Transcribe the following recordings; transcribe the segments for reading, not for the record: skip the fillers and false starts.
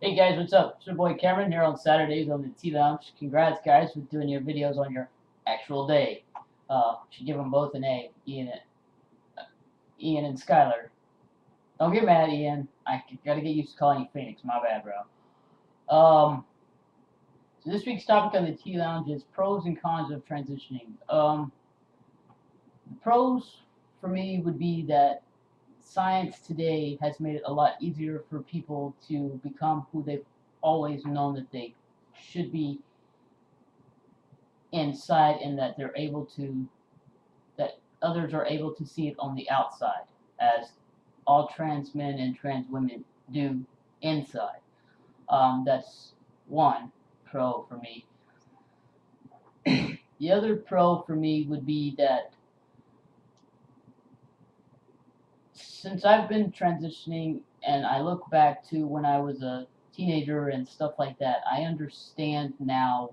Hey guys, what's up? It's your boy Cameron here on Saturdays on the TLounge. Congrats guys with doing your videos on your actual day. Should give them both an A, Ian and Skylar. Don't get mad, Ian. I gotta get used to calling you Phoenix. My bad, bro. So this week's topic on the TLounge is pros and cons of transitioning. The pros for me would be that science today has made it a lot easier for people to become who they've always known that they should be inside, and that that others are able to see it on the outside, as all trans men and trans women do inside. That's one pro for me. The other pro for me would be that since I've been transitioning and I look back to when I was a teenager and stuff like that, I understand now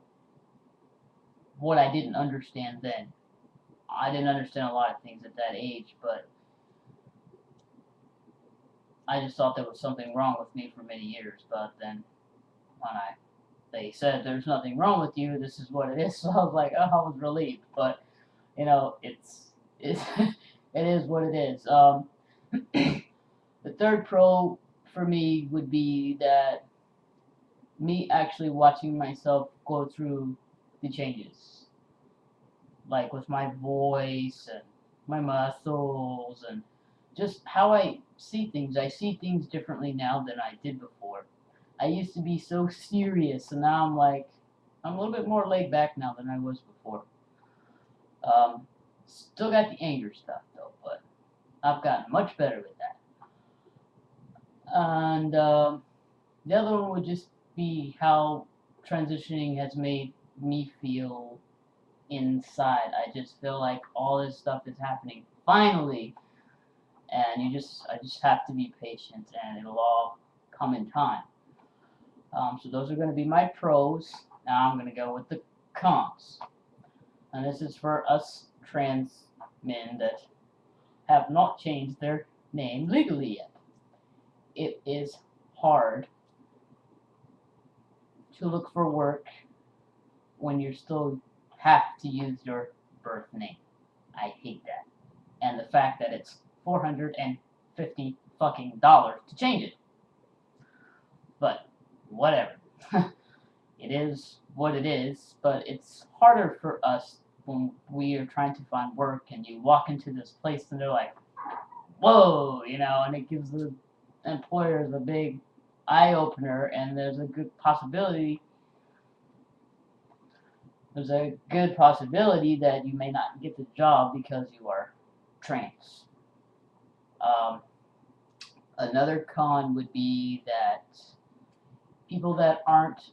what I didn't understand then. I didn't understand a lot of things at that age, but I just thought there was something wrong with me for many years. But then when they said there's nothing wrong with you, this is what it is, so I was like, oh, I was relieved. But it's it is what it is. The third pro for me would be that me actually watching myself go through the changes, like with my voice and my muscles and just how I see things. I see things differently now than I did before. I used to be so serious, and now I'm a little bit more laid back now than I was before. Still got the anger stuff though, but I've gotten much better with that. And the other one would just be how transitioning has made me feel inside. I just feel like all this stuff is happening finally, and I just have to be patient, and it'll all come in time. So those are going to be my pros. Now I'm going to go with the cons, and this is for us trans men that have not changed their name legally yet. It is hard to look for work when you still have to use your birth name. I hate that. And the fact that it's $450 fucking dollars to change it. But whatever. It is what it is, but it's harder for us when we are trying to find work and you walk into this place and they're like, whoa, and it gives the employers a big eye opener, and there's a good possibility that you may not get the job because you are trans. Another con would be that people that aren't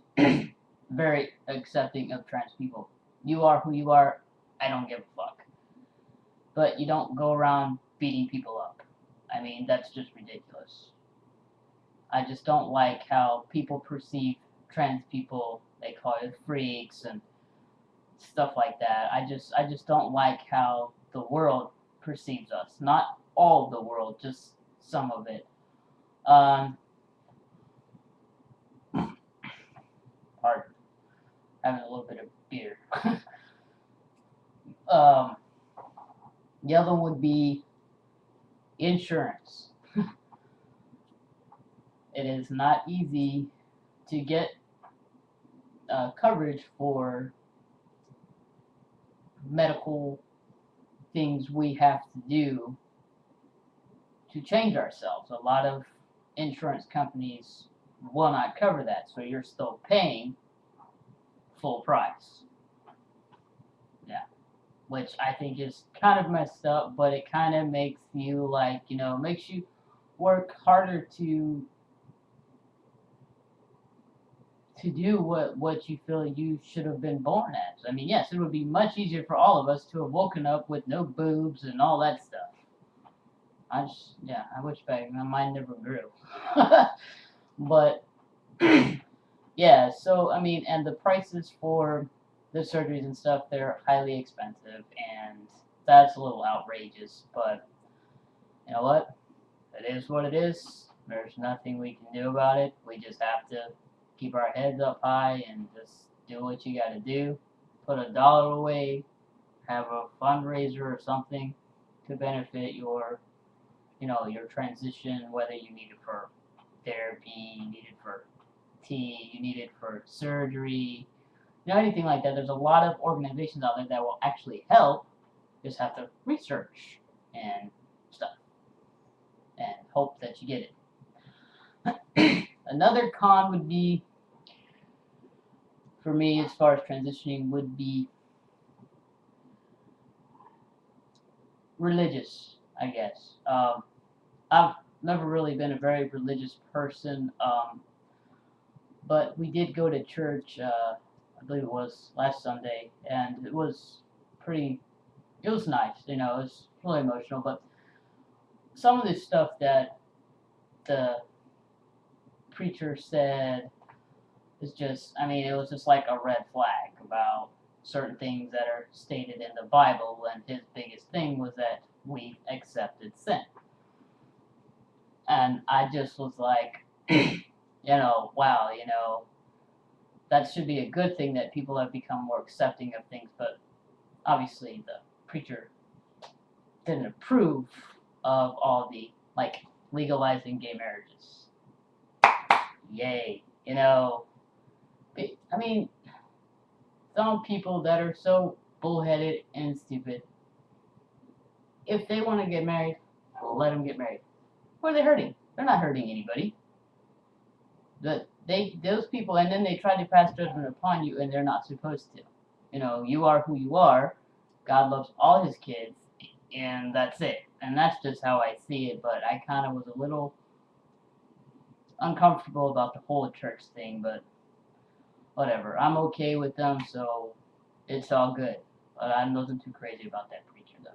very accepting of trans people. You are who you are. I don't give a fuck. But you don't go around beating people up. I mean, that's just ridiculous. I just don't like how people perceive trans people. They call it freaks and stuff like that. I just don't like how the world perceives us. Not all of the world, just some of it. Pardon. Having a little bit of beer. The other one would be insurance. It is not easy to get coverage for medical things we have to do to change ourselves. A lot of insurance companies will not cover that, so you're still paying full price. Yeah, which I think is kind of messed up, but it kind of makes you makes you work harder to do what you feel you should have been born as. I mean, yes, it would be much easier for all of us to have woken up with no boobs and all that stuff. I wish back mine never grew. But yeah, so I mean, and the prices for the surgeries and stuff, they're highly expensive, and that's a little outrageous. But you know what? It is what it is. There's nothing we can do about it. We just have to keep our heads up high and just do what you gotta do. Put $1 away, have a fundraiser or something to benefit your, your transition, whether you need it for therapy, you need it for tea, you need it for surgery, anything like that. There's a lot of organizations out there that will actually help. Just have to research and stuff and hope that you get it. Another con would be, for me, as far as transitioning, would be religious, I guess. I've never really been a very religious person, but we did go to church, I believe it was last Sunday, and it was it was nice, it was really emotional, but some of the stuff that the preacher said is just, it was just like a red flag about certain things that are stated in the Bible, and his biggest thing was that we accepted sin. And I just was like, wow, that should be a good thing that people have become more accepting of things, but obviously the preacher didn't approve of all the, legalizing gay marriages. Yay. Some people that are so bullheaded and stupid, if they want to get married, let them get married. Who are they hurting? They're not hurting anybody. Those people, and then they try to pass judgment upon you, and they're not supposed to. You are who you are. God loves all his kids, and that's it. And that's just how I see it, but I kind of was a little uncomfortable about the whole church thing, but whatever. I'm okay with them, so it's all good. But I wasn't too crazy about that preacher, though.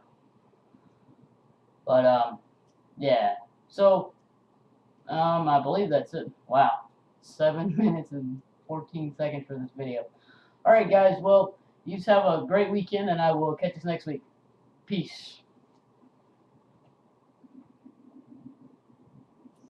But, yeah. So, I believe that's it. Wow. 7 minutes and 14 seconds for this video. Alright, guys. Well, you have a great weekend, and I will catch you next week. Peace.